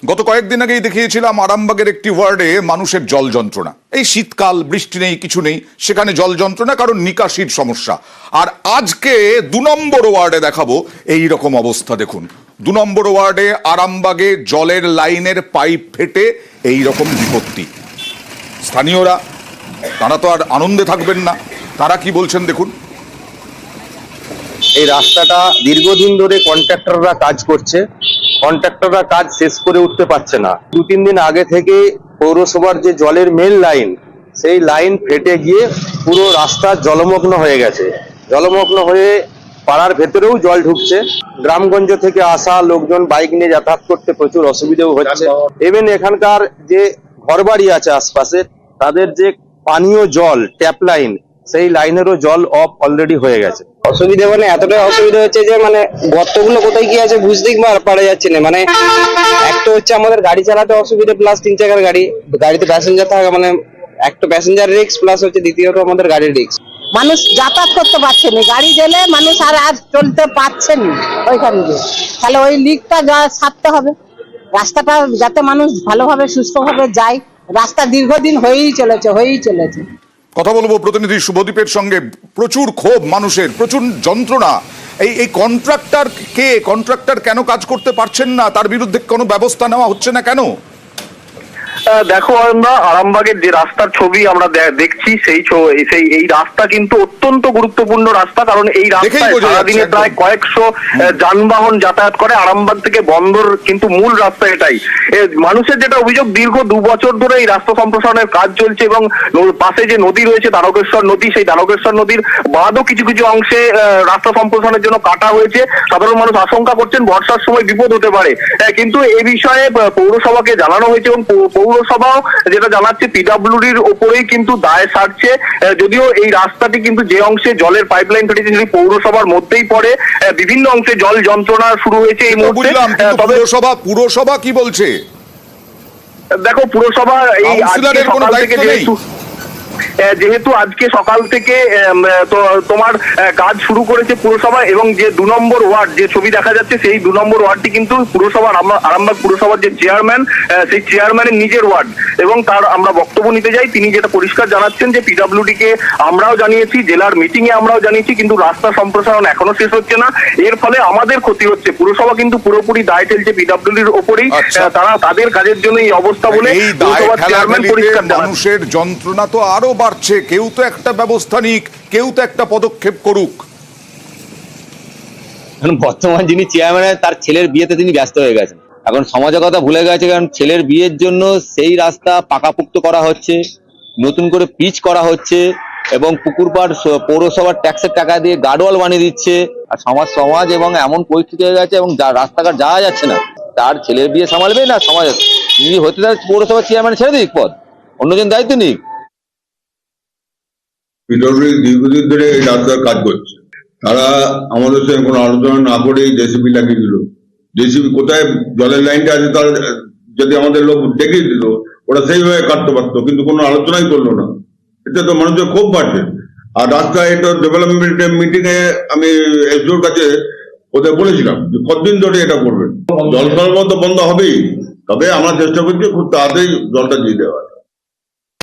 গত কয়েকদিন আগেই দেখিয়েছিলাম আরামবাগের একটি ওয়ার্ডে মানুষের জল যন্ত্রণা। এই শীতকাল, বৃষ্টি নেই, কিছু নেই, সেখানে জল যন্ত্রণা, কারণ নিকাশির সমস্যা। আর আজকে 2 নম্বর ওয়ার্ডে দেখাবো এই রকম অবস্থা। দেখুন, 2 নম্বর ওয়ার্ডে আরামবাগে জলের লাইনের পাইপ ফেটে এই রকম বিপত্তি। স্থানীয়রা, তারা তো আর আনন্দে থাকবেন না, তারা কি বলছেন দেখুন। এই রাস্তাটা দীর্ঘদিন ধরে কন্ট্রাক্টররা কাজ করছে, কন্ট্রাক্টররা কাজ শেষ করে উঠতে পারছে না। 2-3 দিন আগে থেকে পৌরসভার যে জলের মেন লাইন, সেই লাইন ফেটে গিয়ে পুরো রাস্তা জলমগ্ন হয়ে গেছে। জলমগ্ন হয়ে পাড়ার ভেতরেও জল ঢুকছে। গ্রামগঞ্জ থেকে আসা লোকজন বাইক নিয়ে যাতায়াত করতে প্রচুর অসুবিধাও হচ্ছে। ইভেন এখানকার যে ঘরবাড়ি আছে আশপাশে, তাদের যে পানীয় জল ট্যাপ লাইন, সেই লাইনেরও জল অফ অলরেডি হয়ে গেছে। অসুবিধা মানে এতটাই অসুবিধা হচ্ছে যে মানে গর্তগুলো কোথায় কি আছে বুঝতেই পারা যাচ্ছে না। মানে একটা হচ্ছে আমাদের গাড়ি চালাতে অসুবিধা, প্লাস 3 চাকার গাড়িতে প্যাসেঞ্জার থাকা, মানে একটা প্যাসেঞ্জার রিস্ক, প্লাস হচ্ছে দ্বিতীয়ত আমাদের গাড়ির রিস্ক। মানুষ যাতায়াত করতে পারছে না, গাড়ি গেলে মানুষ আর চলতে পারছে না ওইখান দিয়ে। তাহলে ওই লিকটা সারতে হবে, রাস্তাটা যাতে মানুষ ভালোভাবে সুস্থভাবে যায়। রাস্তা দীর্ঘদিন হয়েই চলেছে। কথা বলবো প্রতিনিধি শুভদীপের সঙ্গে। প্রচুর ক্ষোভ মানুষের, প্রচুর যন্ত্রণা। এই কন্ট্রাক্টর কেন কাজ করতে পারছেন না? তার বিরুদ্ধে কোনো ব্যবস্থা নেওয়া হচ্ছে না কেন? দেখো, আমরা আরামবাগের যে রাস্তার ছবি আমরা দেখছি, এই রাস্তা কিন্তু অত্যন্ত গুরুত্বপূর্ণ রাস্তা। কারণ এই রাস্তায় সারাদিনে প্রায় কয়েকশো যানবাহন যাতায়াত করে। আরামবাগ থেকে বন্দর কিন্তু মূল রাস্তা এটাই। মানুষের যেটা অভিযোগ, দীর্ঘ 2 বছর ধরে এই রাস্তা সম্প্রসারণের কাজ চলছে এবং পাশে যে নদী রয়েছে দ্বারকেশ্বর নদী, সেই দ্বারকেশ্বর নদীর বাঁধও কিছু কিছু অংশে রাস্তা সম্প্রসারণের জন্য কাটা হয়েছে। সাধারণ মানুষ আশঙ্কা করছেন বর্ষার সময় বিপদ হতে পারে। কিন্তু এ বিষয়ে পৌরসভাকে জানানো হয়েছে এবং পৌরসভাও যেটা জানাচ্ছে পিডব্লিউডির ওপরেই কিন্তু দায় সারছে। যদিও এই রাস্তাটি কিন্তু যে অংশে জলের পাইপলাইন ফেটেছে সেটি পৌরসভার মধ্যেই পড়ে। বিভিন্ন অংশে জল যন্ত্রণা শুরু হয়েছে এই মুহূর্তে। তবে পুরসভা কি বলছে? দেখো, পুরসভা এই আজকে সকাল থেকে যেহেতু আজকে সকাল থেকে তোমার কাজ শুরু করেছে পুরসভা, এবং যে 2 নম্বর ওয়ার্ড যে ছবি দেখা যাচ্ছে, সেই 2 নম্বর ওয়ার্ডটি কিন্তু পুরসভার আরামবাগ পুরসভার যে চেয়ারম্যান, সেই চেয়ারম্যানের নিজের ওয়ার্ড। এবং তার আমরা বক্তব্য নিতে যাই, তিনি যেটা পরিষ্কার জানাচ্ছেন যে পিডব্লিউডি কে আমরাও জানিয়েছি, জেলার মিটিং এ আমরাও জানিয়েছি, কিন্তু রাস্তা সম্প্রসারণ এখনো শেষ হচ্ছে না। এর ফলে আমাদের ক্ষতি হচ্ছে। পুরসভা কিন্তু পুরোপুরি দায় ঠেলছে পিডব্লিউডির ওপরেই। তারা তাদের কাজের জন্য এই অবস্থা বলে পুরসভার চেয়ারম্যান পরিষ্কার জানান। মানুষের যন্ত্রণা তো আরো বাড়ছে, কেউ তো একটা ব্যবস্থা নিক, কেউ তো একটা পদক্ষেপ করুক। বর্তমান যিনি চেয়ারম্যান, তার ছেলের বিয়েতে তিনি ব্যস্ত হয়ে গেছেন। এখন সমাজের কথা ভুলে গেছে, কারণ ছেলের বিয়ের জন্য সেই রাস্তা পাকাপোক্ত করা হচ্ছে, নতুন করে পিচ করা হচ্ছে এবং পুকুর পাড় পৌরসভার ট্যাক্সের টাকা দিয়ে গার্ডওয়াল বানিয়ে দিচ্ছে। আর সমাজ এবং এমন পরিস্থিতি হয়ে গেছে এবং রাস্তাঘাট যাওয়া যাচ্ছে না। তার ছেলের বিয়ে সামালবে না সমাজ, তিনি হতে তার পৌরসভার চেয়ারম্যান ছেড়ে দিক পদ, অন্যজন দায়িত্ব নিক। পিডব্লিউডি দীর্ঘদিন ধরে এই রাস্তার কাজ করছে। তারা আমাদের সঙ্গে কোনো আলোচনা না করেই জেসিবি লাগিয়ে দিল। জেসিবি কোথায় জলের লাইনটা আছে তার যদি আমাদের লোক দেখিয়ে দিত, ওরা সেইভাবে কাটতে পারতো, কিন্তু কোনো আলোচনাই করলো না। এতে তো মানুষের ক্ষোভ বাড়ছে। আর রাস্তায় এটা ডেভেলপমেন্ট মিটিং এ আমি এসডিওর কাছে ওদের বলেছিলাম যে কতদিন ধরে এটা করবেন। জল সরবরাহ তো বন্ধ হবেই, তবে আমরা চেষ্টা করছি খুব তাড়াতাড়ি জলটা দিয়ে দেওয়া।